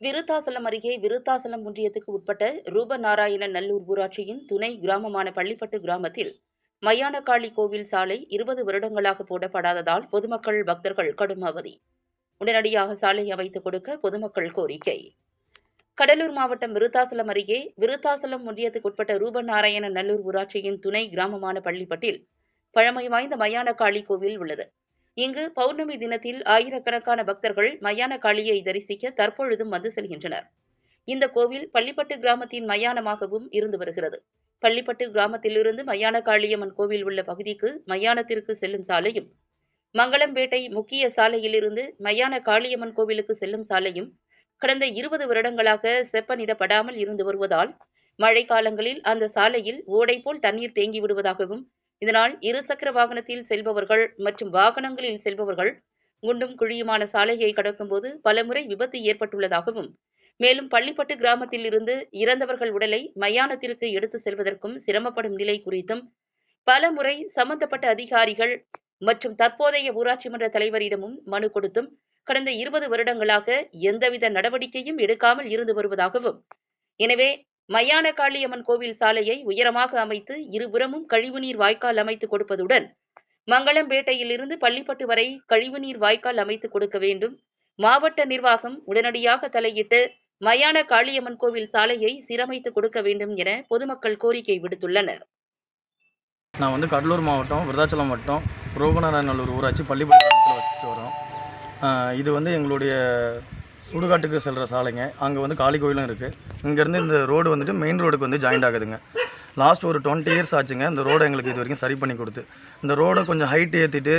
விருத்தாசலம் அருகே விருத்தாசலம் ஒன்றியத்துக்கு உட்பட்ட ரூபநாராயண நல்லூர் ஊராட்சியின் துணை கிராமமான பள்ளிப்பட்டு கிராமத்தில் மயானக்காளி கோவில் சாலை 20 வருடங்களாக போடப்படாததால் பொதுமக்கள் பக்தர்கள் கடும் அவதி. உடனடியாக சாலை அமைத்துக் கொடுக்க பொதுமக்கள் கோரிக்கை. கடலூர் மாவட்டம் விருத்தாசலம் அருகே விருத்தாசலம் ஒன்றியத்துக்குட்பட்ட ரூபநாராயண நல்லூர் ஊராட்சியின் துணை கிராமமான பள்ளிப்பட்டில் பழமை வாய்ந்த மயானக்காளி கோவில் உள்ளது. இங்கு பௌர்ணமி தினத்தில் ஆயிரக்கணக்கான பக்தர்கள் மயான காளியை தரிசிக்க தற்பொழுதும் வந்து செல்கின்றனர். இந்த கோவில் பள்ளிப்பட்டு கிராமத்தின் மயானமாகவும் இருந்து வருகிறது. பள்ளிப்பட்டு கிராமத்திலிருந்து மயான காளியம்மன் கோவில் உள்ள பகுதிக்கு மயானத்திற்கு செல்லும் சாலையும், மங்களம்பேட்டை முக்கிய சாலையிலிருந்து மயான காளியம்மன் கோவிலுக்கு செல்லும் சாலையும் கடந்த 20 வருடங்களாக செப்பனிடப்படாமல் இருந்து வருவதால் மழைக்காலங்களில் அந்த சாலையில் ஓடை போல் தண்ணீர் தேங்கி விடுவதாகவும், இதனால் இருசக்கர வாகனத்தில் செல்பவர்கள் மற்றும் வாகனங்களில் செல்பவர்கள் குண்டும் குழியுமான சாலையை கடக்கும்போது பலமுறை விபத்து ஏற்பட்டுள்ளதாகவும், மேலும் பள்ளிப்பட்டு கிராமத்தில் இருந்து இறந்தவர்கள் உடலை மயானத்திற்கு எடுத்து செல்வதற்கும் சிரமப்படும் நிலை குறித்தும் பலமுறை சம்பந்தப்பட்ட அதிகாரிகள் மற்றும் தற்போதைய ஊராட்சி மன்ற தலைவரிடமும் மனு கொடுத்தும் கடந்த 20 வருடங்களாக எந்தவித நடவடிக்கையும் எடுக்காமல் இருந்து வருவதாகவும், எனவே மயான காளியம்மன் கோவில் சாலையை உயரமாக அமைத்து இருபுறமும் கழிவுநீர் வாய்க்கால் அமைத்துக் கொடுப்பதுடன் மங்களம்பேட்டையிலிருந்து பள்ளிப்பட்டு வரை கழிவுநீர் வாய்க்கால் அமைத்துக் கொடுக்க வேண்டும். மாவட்ட நிர்வாகம் உடனடியாக தலையிட்டு மயான காளியம்மன் கோவில் சாலையை சீரமைத்துக் கொடுக்க வேண்டும் என பொதுமக்கள் கோரிக்கை விடுத்துள்ளனர். நான் கடலூர் மாவட்டம் விருத்தாச்சலம் வட்டம் ரூபநாராயணநல்லூர் ஊராட்சி பள்ளிப்பட்டு வசிச்சுட்டு வரோம். இது எங்களுடைய சுடுகாட்டுக்கு செல்கிற சாலைங்க. அங்கே காளி கோயிலும் இருக்குது. இங்கேருந்து இந்த ரோடு மெயின் ரோடுக்கு ஜாயிண்ட் ஆகுதுங்க. லாஸ்ட் ஒரு 20 இயர்ஸ் ஆச்சுங்க இந்த ரோடை எங்களுக்கு இது வரைக்கும் சரி பண்ணி கொடுத்து. இந்த ரோடை கொஞ்சம் ஹைட் ஏற்றிட்டு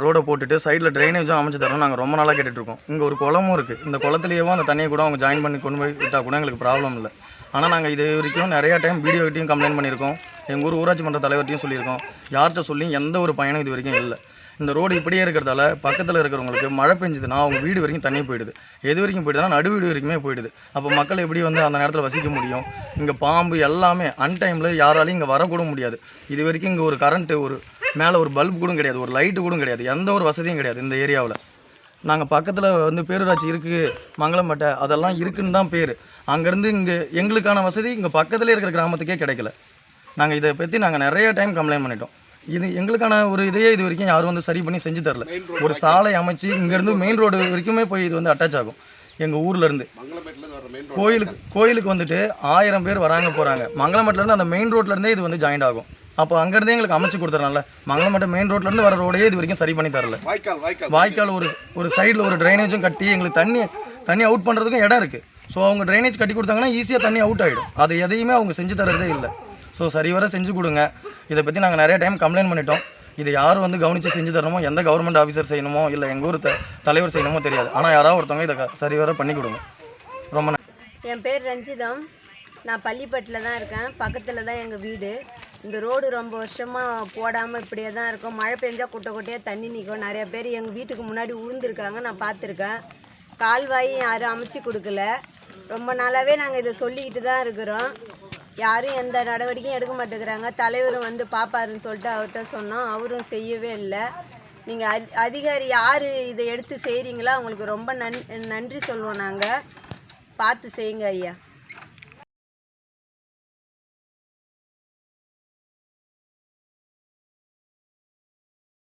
ரோடை போட்டுட்டு சைடில் ட்ரைனேஜும் அமைச்சு தரோம். நாங்கள் ரொம்ப நாளாக கேட்டுட்ருக்கோம். இங்கே ஒரு குளமும் இருக்குது. இந்த குளத்துலேயும் அந்த தண்ணியை கூட அவங்க ஜாயின் பண்ணி கொண்டு போய் விட்டால் கூட எங்களுக்கு ப்ராப்ளம் இல்லை. ஆனால் நாங்கள் இது வரைக்கும் நிறையா டைம் வீடியோகிட்டையும் கம்ப்ளைண்ட் பண்ணியிருக்கோம். எங்கள் ஊராட்சி மன்ற தலைவர்கிட்டையும் சொல்லியிருக்கோம். யார்கிட்ட சொல்லி எந்த ஒரு பயனும் இது வரைக்கும் இல்லை. இந்த ரோடு இப்படியே இருக்கிறதால பக்கத்தில் இருக்கிறவங்களுக்கு மழை பெஞ்சுதுன்னா அவங்க வீடு வரைக்கும் தண்ணி போயிடுது. எது வரைக்கும் போயிடுதுன்னா நடு வீடு வரைக்குமே போயிடுது. அப்போ மக்கள் எப்படி அந்த நேரத்தில் வசிக்க முடியும்? இங்கே பாம்பு எல்லாமே அன்டைமில் யாராலையும் இங்கே வரக்கூட முடியாது. இது வரைக்கும் இங்கே ஒரு கரண்ட்டு, ஒரு மேலே ஒரு பல்பு கூட கிடையாது, ஒரு லைட்டு கூட கிடையாது, எந்த ஒரு வசதியும் கிடையாது இந்த ஏரியாவில். நாங்கள் பக்கத்தில் பேரூராட்சி இருக்குது, மங்களம்பேட்டை அதெல்லாம் இருக்குன்னு தான் பேர். அங்கேருந்து இங்கே எங்களுக்கான வசதி இங்கே பக்கத்தில் இருக்கிற கிராமத்துக்கே கிடைக்கல. நாங்கள் இதை பற்றி நிறைய டைம் கம்ப்ளைண்ட் பண்ணிட்டோம். இது எங்களுக்கான ஒரு இதையே இது வரைக்கும் யாரும் சரி பண்ணி செஞ்சு தரல. ஒரு சாலை அமைச்சு இங்கேருந்து மெயின் ரோடு வரைக்குமே போய் இது அட்டாச் ஆகும். எங்கள் ஊர்லேருந்து கோயிலுக்கு 1000 பேர் வராங்க போகிறாங்க. மங்களம்பேட்டிலேருந்து அந்த மெயின் ரோட்லேருந்தே இது ஜாயிண்ட் ஆகும். அப்போ அங்கேருந்தே எங்களுக்கு அமைச்சு கொடுத்துறனால மங்களம்பேட்டை மெயின் ரோட்லேருந்து வர ரோடையே இது வரைக்கும் சரி பண்ணி தரல. வாய்க்கால் ஒரு சைடில் ஒரு ட்ரைனேஜும் கட்டி எங்களுக்கு தண்ணி அவுட் பண்ணுறதுக்கும் இடம் இருக்குது. ஸோ அவங்க ட்ரைனேஜ் கட்டி கொடுத்தாங்கன்னா ஈஸியாக தண்ணி அவுட் ஆகிடும். அது எதையுமே அவங்க செஞ்சு தரதே இல்லை. ஸோ சரிவர செஞ்சு கொடுங்க. இதை பற்றி நாங்கள் நிறைய டைம் கம்ப்ளைண்ட் பண்ணிட்டோம். இதை யார் கவனித்து செஞ்சு தரணுமோ, எந்த கவர்மெண்ட் ஆஃபீஸர் செய்யணுமோ இல்லை எங்கள் ஊர் தலைவர் செய்யணுமோ தெரியாது. ஆனால் யாராவது ஒருத்தவங்க இதை சரிவர பண்ணி கொடுங்க. ரொம்ப என் பேர் ரஞ்சிதம். நான் பள்ளிப்பட்டில் தான் இருக்கேன். பக்கத்தில் தான் எங்கள் வீடு. இந்த ரோடு ரொம்ப வருஷமாக போடாமல் இப்படியே தான் இருக்கும். மழை பெஞ்சால் குட்டையாக தண்ணி நிற்கும். நிறையா பேர் எங்கள் வீட்டுக்கு முன்னாடி உழுந்துருக்காங்க, நான் பார்த்துருக்கேன். கால்வாயும் யாரும் அமைச்சு கொடுக்கல. ரொம்ப நாளாகவே நாங்கள் இதை சொல்லிக்கிட்டு தான் இருக்கிறோம். யாரும் எந்த நடவடிக்கையும் எடுக்க மாட்டேங்கிறாங்க. தலைவரும் பாப்பாருன்னு சொல்லிட்டு அவர்கிட்ட சொன்னோம், அவரும் செய்யவே இல்லை. நீங்கள் அதிகாரி யார் இதை எடுத்து செய்கிறீங்களோ அவங்களுக்கு ரொம்ப நன்றி சொல்லுவோம். நாங்கள் பார்த்து செய்யுங்க ஐயா.